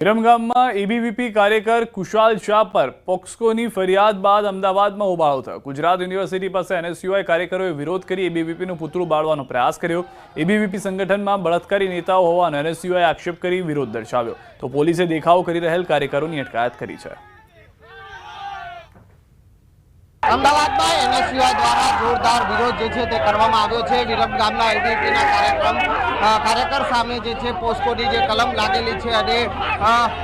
વિરમગામમાં ABVP કાર્યકર કુશાલ શાહ પર પોક્સકોની ફરિયાદ બાદ અમદાવાદમાં હોબાળો થયો। ગુજરાત યુનિવર્સિટી પાસે એનએસયુઆઈ કાર્યકરોએ વિરોધ કરી એબીવીપીનું પુતળું બાળવાનો પ્રયાસ કર્યો। એબીવીપી સંગઠનમાં બળાત્કારી નેતાઓ હોવાનો એનએસયુઆઈએ આક્ષેપ કરી વિરોધ દર્શાવ્યો તો પોલીસે દેખાવ કરી રહેલ કાર્યકરોની અટકાયત કરી છે। અમદાવાદમાં એનએસયુઆઈ દ્વારા જોરદાર વિરોધ જે છે તે કરવામાં આવ્યો છે। વિરમગામના એબીવીપીના કાર્યકર સામે જે છે પોસ્કોની જે કલમ લાગેલી છે અને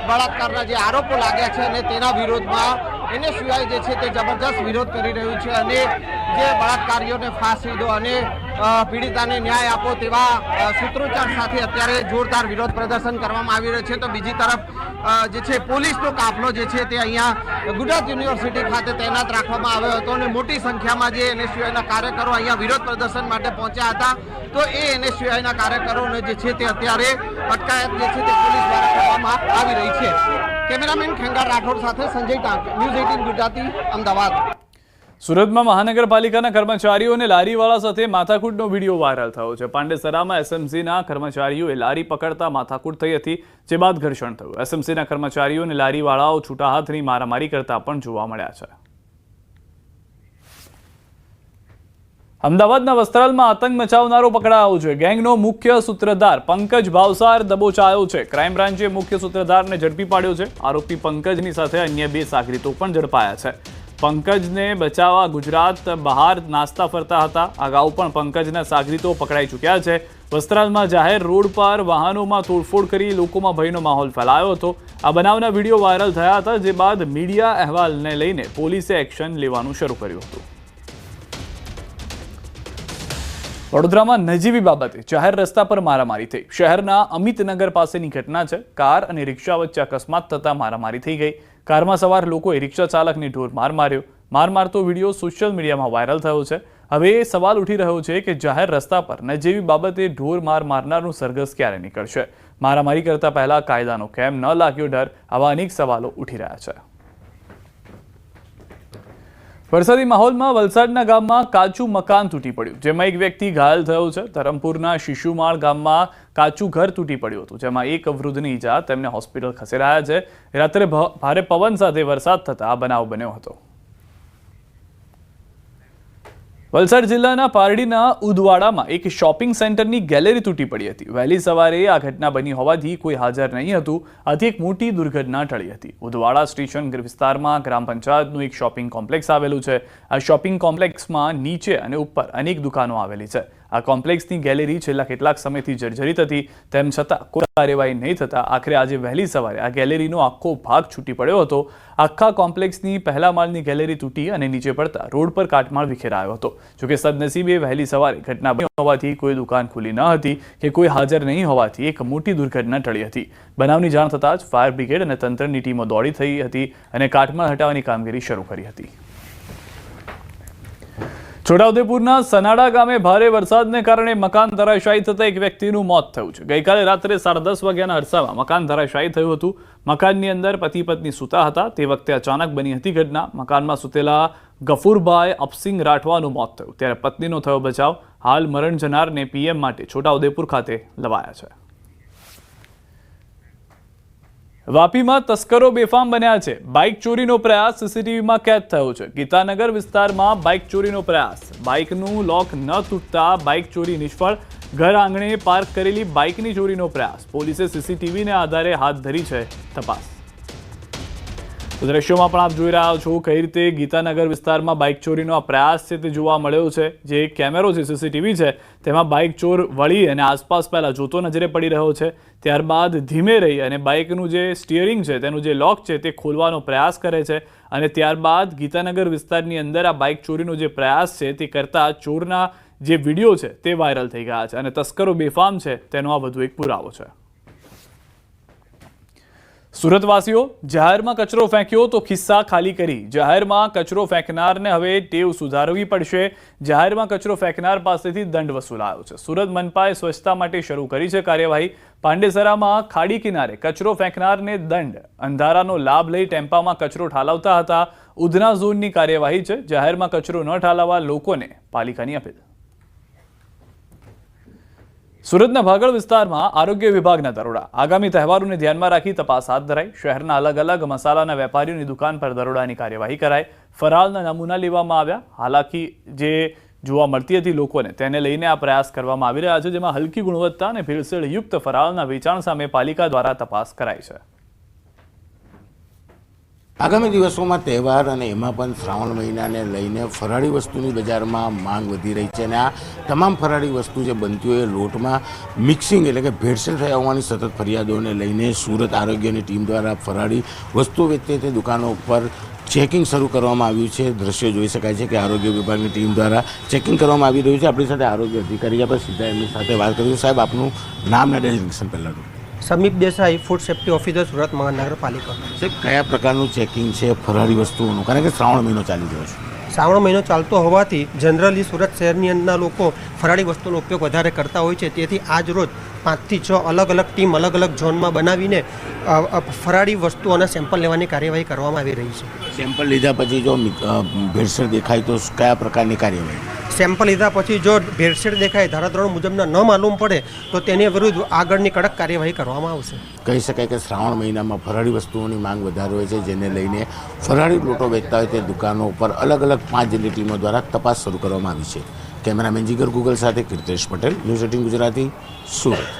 બળાત્કારના જે આરોપો લાગ્યા છે અને તેના વિરોધમાં એનએસયુઆઈ જે છે તે જબરજસ્ત વિરોધ કરી રહ્યું છે અને જે બળાત્કારીઓને ફાંસી દો અને પીડિતાને ન્યાય આપો તેવા સૂત્રોચ્ચાર સાથે અત્યારે જોરદાર વિરોધ પ્રદર્શન કરવામાં આવી રહ્યું છે। તો બીજી તરફ જે છે પોલીસનો કાફલો જે છે તે અહીંયા ગુજરાત યુનિવર્સિટી ખાતે તૈનાત રાખવામાં આવ્યો હતો અને મોટી સંખ્યામાં જે એનએસયુઆઈના કાર્યકરો અહીંયા વિરોધ પ્રદર્શન માટે પહોંચ્યા હતા। તો એ એનએસયુઆઈના કાર્યકરોને જે છે તે અત્યારે અટકાયત જે છે તે પોલીસ દ્વારા કરવામાં આવી રહી છે। કેમેરામેન ખેંગાર રાઠોડ સાથે સંજય ટાંક, ન્યૂઝ 18 ગુજરાતી, અમદાવાદ। સુરતમાં મહાનગરપાલિકાના કર્મચારીઓ અને લારીવાળા સાથે માથાકૂટનો વિડીયો વાયરલ થયો છે। પાંડેસરામાં એસએમસીના કર્મચારીઓએ લારી પકડતા માથાકૂટ થઈ હતી, જે બાદ ઘર્ષણ થયું। એસએમસીના કર્મચારીઓ અને લારીવાળાઓ છૂટા હાથની મારામારી કરતા પણ જોવા મળ્યા છે। અમદાવાદના વસ્ત્રાલમાં આતંક મચાવનારો પકડાયો છે। ગેંગનો મુખ્ય સૂત્રધાર પંકજ ભાવસાર દબોચાયો છે। ક્રાઇમ બ્રાન્ચે મુખ્ય સૂત્રધારને ઝડપી પાડ્યો છે। આરોપી પંકજની સાથે અન્ય 2 સાગરીતો પણ ઝડપાયા છે। પંકજને બચાવવા ગુજરાત બહાર નાસ્તા ફરતા હતા। અગાઉ પણ પંકજના સાગરીતો પકડાઈ ચૂક્યા છે। વસ્ત્રાલમાં જાહેર રોડ પર વાહનોમાં તોડફોડ કરી લોકોમાં ભયનો માહોલ ફેલાયો હતો। આ બનાવના વિડીયો વાયરલ થયા હતા, જે બાદ મીડિયા અહેવાલને લઈને પોલીસે એક્શન લેવાનું શરૂ કર્યું હતું। વડોદરામાં નજીવી બાબતે જાહેર રસ્તા પર મારામારી થઈ। શહેરના અમિતનગર પાસેની ઘટના છે। કાર અને રિક્ષા વચ્ચે અકસ્માત થતા મારામારી થઈ ગઈ। કારમાં સવાર લોકોએ રિક્ષા ચાલકને ઢોર માર માર્યો। માર મારતો વિડીયો સોશિયલ મીડિયામાં વાયરલ થયો છે। હવે એ સવાલ ઉઠી રહ્યો છે કે જાહેર રસ્તા પર નજીવી બાબતે ઢોર માર મારનારનું સરઘસ ક્યારે નીકળશે? મારામારી કરતા પહેલા કાયદાનો કેમ ન લાગ્યો ડર? આવા અનેક સવાલો ઉઠી રહ્યા છે। વરસાદી માહોલમાં વલસાડના ગામમાં કાચું મકાન તૂટી પડ્યું, જેમાં એક વ્યક્તિ ઘાયલ થયો છે। ધરમપુરના શિશુમાળ ગામમાં કાચું ઘર તૂટી પડ્યું હતું, જેમાં એક વૃદ્ધની ઈજા, તેમને હોસ્પિટલ ખસેડાયા છે। રાત્રે ભારે પવન સાથે વરસાદ થતા આ બનાવ બન્યો હતો। વલસાડ જિલ્લાના પારડીના ઉદવાડામાં એક શોપિંગ સેન્ટરની ગેલેરી તૂટી પડી હતી। વહેલી સવારે આ ઘટના બની હોવાથી કોઈ હાજર નહીં હતું, આથી એક મોટી દુર્ઘટના ટળી હતી। ઉદવાડા સ્ટેશન વિસ્તારમાં ગ્રામ પંચાયતનું એક શોપિંગ કોમ્પ્લેક્સ આવેલું છે। આ શોપિંગ કોમ્પ્લેક્સમાં નીચે અને ઉપર અનેક દુકાનો આવેલી છે। આ કોમ્પ્લેક્સની ગેલેરી છેલ્લા કેટલાક સમયથી જર્જરિત હતી, તેમ છતાં કોઈ કાર્યવાહી નહીં થતા આખરે આજે વહેલી સવારે આ ગેલેરીનો આખો ભાગ છૂટી પડ્યો હતો। આખા કોમ્પ્લેક્સની પહેલા માળની ગેલેરી તૂટી અને નીચે પડતા રોડ પર કાટમાળ વિખેરાયો હતો। જોકે સદનસીબે વહેલી સવારે ઘટના બની હોવાથી કોઈ દુકાન ખુલ્લી ન હતી કે કોઈ હાજર નહીં હોવાથી એક મોટી દુર્ઘટના ટળી હતી। બનાવની જાણ થતાં જ ફાયર બ્રિગેડ અને તંત્રની ટીમો દોડી થઈ હતી અને કાટમાળ હટાવવાની કામગીરી શરૂ કરી હતી। છોટાઉદેપુરના સનાડા ગામે ભારે વરસાદને કારણે મકાન ધરાશાયી થતા એક વ્યક્તિનું મોત થયું છે। ગઈકાલે રાત્રે 10:30 વાગ્યાના અરસામાં મકાન ધરાશાયી થયું હતું। મકાનની અંદર પતિ પત્ની સૂતા હતા, તે વખતે અચાનક બની હતી ઘટના। મકાનમાં સૂતેલા ગફુરભાઈ અપસિંગ રાઠવાનું મોત થયું, ત્યારે પત્નીનો થયો બચાવ। હાલ મરણ જનારને પીએમ માટે છોટાઉદેપુર ખાતે લવાયા છે। વાપીમાં તસ્કરો બેફામ બન્યા છે। બાઇક ચોરીનો પ્રયાસ સીસીટીવીમાં કેદ થયો છે। ગીતાનગર વિસ્તારમાં બાઇક ચોરીનો પ્રયાસ, બાઇકનું લોક ન તૂટતા બાઇક ચોરી નિષ્ફળ। ઘર આંગણે પાર્ક કરેલી બાઇકની ચોરીનો પ્રયાસ, પોલીસે સીસીટીવીને આધારે હાથ ધરી છે તપાસ। દ્રશ્યોમાં પણ આપ જોઈ રહ્યા છો કઈ રીતે ગીતાનગર વિસ્તારમાં બાઇક ચોરીનો આ પ્રયાસ છે તે જોવા મળ્યો છે। જે કેમેરો છે, સીસીટીવી છે, તેમાં બાઇક ચોર વળી અને આસપાસ પહેલા જોતો નજરે પડી રહ્યો છે, ત્યારબાદ ધીમે રહી અને બાઇકનું જે સ્ટીયરિંગ છે, તેનું જે લોક છે તે ખોલવાનો પ્રયાસ કરે છે અને ત્યારબાદ ગીતાનગર વિસ્તારની અંદર આ બાઇક ચોરીનો જે પ્રયાસ છે તે કરતા ચોરના જે વિડીયો છે તે વાયરલ થઈ ગયા છે અને તસ્કરો બેફામ છે તેનો આ વધુ એક પુરાવો છે। સુરતવાસીઓ, જાહેરમાં કચરો ફેંક્યો તો ખિસ્સા ખાલી કરી। જાહેરમાં કચરો ફેંકનારને હવે ટેવ સુધારવી પડશે। જાહેરમાં કચરો ફેંકનાર પાસેથી દંડ વસૂલાયો છે। સુરત મનપાએ સ્વચ્છતા માટે શરૂ કરી છે કાર્યવાહી। પાંડેસરામાં ખાડી કિનારે કચરો ફેંકનારને દંડ। અંધારાનો લાભ લઈ ટેમ્પામાં કચરો ઠાલવતા હતા। ઉધના ઝોનની કાર્યવાહી છે। જાહેરમાં કચરો ન ઠાલવવા લોકોને પાલિકાની અપીલ। સુરતના ભાગળ વિસ્તારમાં આરોગ્ય વિભાગના દરોડા. આગામી તહેવારોને ધ્યાનમાં રાખી તપાસ હાથ ધરાઈ. શહેરના અલગ અલગ મસાલાના વેપારીઓની દુકાન પર દરોડાની કાર્યવાહી કરાઈ. ફરાળના નમૂના લેવામાં આવ્યા. હાલાકી જે જોવા મળતી હતી લોકોને, તેને લઈને આ પ્રયાસ કરવામાં આવી રહ્યા છે, જેમાં હલકી ગુણવત્તા અને ભેળસેળયુક્ત ફરાળના વેચાણ સામે પાલિકા દ્વારા તપાસ કરાઈ છે. આગામી દિવસોમાં તહેવાર અને એમાં પણ શ્રાવણ મહિનાને લઈને ફરાળી વસ્તુની બજારમાં માંગ વધી રહી છે અને આ તમામ ફરાળી વસ્તુ જે બનતી હોય એ લોટમાં મિક્સિંગ એટલે કે ભેળસેળ થયા હોવાની સતત ફરિયાદોને લઈને સુરત આરોગ્યની ટીમ દ્વારા ફરાળી વસ્તુઓ વેચતી તે દુકાનો ઉપર ચેકિંગ શરૂ કરવામાં આવ્યું છે. દ્રશ્યો જોઈ શકાય છે કે આરોગ્ય વિભાગની ટીમ દ્વારા ચેકિંગ કરવામાં આવી રહ્યું છે. આપણી સાથે આરોગ્ય અધિકારી આપણે સીધા એમની સાથે વાત કરીશું. સાહેબ, આપનું નામ અને ડેઝિગ્નેશન પહેલાં Samip Desai, food safety officer, Surat મહાનગરપાલિકા. સાહેબ, કયા પ્રકારનું ચેકિંગ છે ફરાળી વસ્તુઓનું? કારણ કે શ્રાવણ મહિનો ચાલી રહ્યો છે. શ્રાવણ મહિનો ચાલતો હોવાથી જનરલી સુરત શહેરની અંદરના લોકો ફરાળી વસ્તુનો ઉપયોગ વધારે કરતા હોય છે. તેથી આજ રોજ 5 થી 6 અલગ અલગ ટીમ અલગ અલગ ઝોનમાં બનાવીને ફરાળી વસ્તુઓના સેમ્પલ લેવાની કાર્યવાહી કરવામાં આવી રહી છે. સેમ્પલ લીધા પછી જો ભેળસેળ દેખાય તો કયા પ્રકારની કાર્યવાહી? સેમ્પલ લીધા પછી જો ભેળસેળ દેખાય, ધારાધોરણ મુજબના ન માલુમ પડે તો તેની વિરુદ્ધ આગળની કડક કાર્યવાહી કરવામાં આવશે. કહી શકાય કે શ્રાવણ મહિનામાં ફરાળી વસ્તુઓની માંગ વધારે હોય છે, જેને લઈને ફરાળી લોટો વેચતા હોય તે દુકાનો ઉપર અલગ અલગ 5 જેટલી ટીમો દ્વારા તપાસ શરૂ કરવામાં આવી છે. કેમેરામેન જીગર ગુગલ સાથે કીર્તેશ પટેલ, ન્યૂઝ 18 ગુજરાતી, સુરત.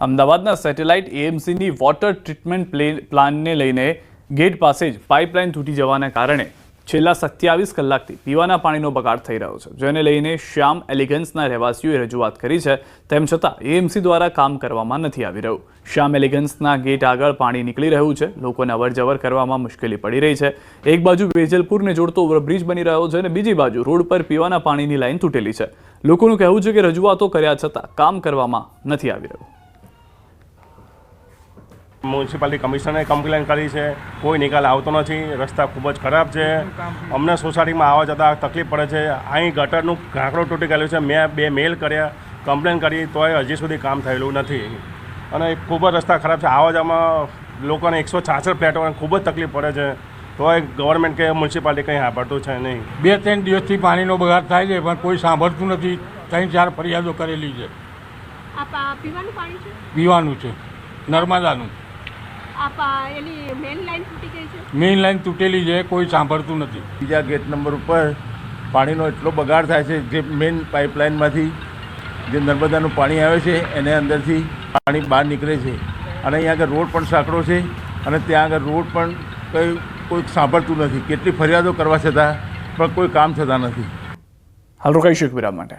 અમદાવાદના સેટેલાઇટ એએમસીની વોટર ટ્રીટમેન્ટ પ્લાનને લઈને ગેટ પાસે જ પાઇપલાઇન તૂટી જવાના કારણે છેલ્લા 27 કલાકથી પીવાના પાણીનો બગાડ થઈ રહ્યો છે, જેને લઈને શ્યામ એલિગન્સના રહેવાસીઓએ રજૂઆત કરી છે. તેમ છતાં એએમસી દ્વારા કામ કરવામાં નથી આવી રહ્યું. શ્યામ એલિગન્સના ગેટ આગળ પાણી નીકળી રહ્યું છે. લોકોને અવરજવર કરવામાં મુશ્કેલી પડી રહી છે. એક બાજુ વેજલપુરને જોડતો ઓવરબ્રિજ બની રહ્યો છે અને બીજી બાજુ રોડ પર પીવાના પાણીની લાઇન તૂટેલી છે. લોકોનું કહેવું છે કે રજૂઆતો કર્યા છતાં કામ કરવામાં નથી આવી રહ્યું. મ્યુનિસિપાલિટી કમિશનરે કમ્પ્લેન કરી છે, કોઈ નિકાલ આવતો નથી. રસ્તા ખૂબ જ ખરાબ છે. અમને સોસાયટીમાં આવવા જતાં તકલીફ પડે છે. અહીં ગટરનું ઢાંકણું તૂટી ગયેલું છે. મેં 2 મેલ કર્યા, કમ્પ્લેન કરી, તોય હજી સુધી કામ થયેલું નથી અને ખૂબ જ રસ્તા ખરાબ છે. આવવા જવામાં લોકોને 166 ફ્લેટોને ખૂબ જ તકલીફ પડે છે. તોય ગવર્મેન્ટ કે મ્યુનિસિપાલિટી કંઈ સાંભળતું છે નહીં. 2-3 દિવસથી પાણીનો બગાડ થાય છે પણ કોઈ સાંભળતું નથી. 3-4 ફરિયાદો કરેલી છે. પીવાનું પાણી છે? પીવાનું છે, નર્મદાનું. મેઇન લાઈન તૂટેલી છે, કોઈ સાંભળતું નથી. બીજા ગેટ નંબર ઉપર પાણીનો એટલો બગાડ થાય છે, જે મેઇન પાઇપલાઇનમાંથી જે નર્મદાનું પાણી આવે છે એને અંદરથી પાણી બહાર નીકળે છે અને અહીંયા આગળ રોડ પણ સાંકડો છે અને ત્યાં આગળ રોડ પણ કોઈ સાંભળતું નથી. કેટલી ફરિયાદો કરવા છતાં પણ કોઈ કામ થતા નથી. હાલ રોકાઈશું એક વિરામ માટે.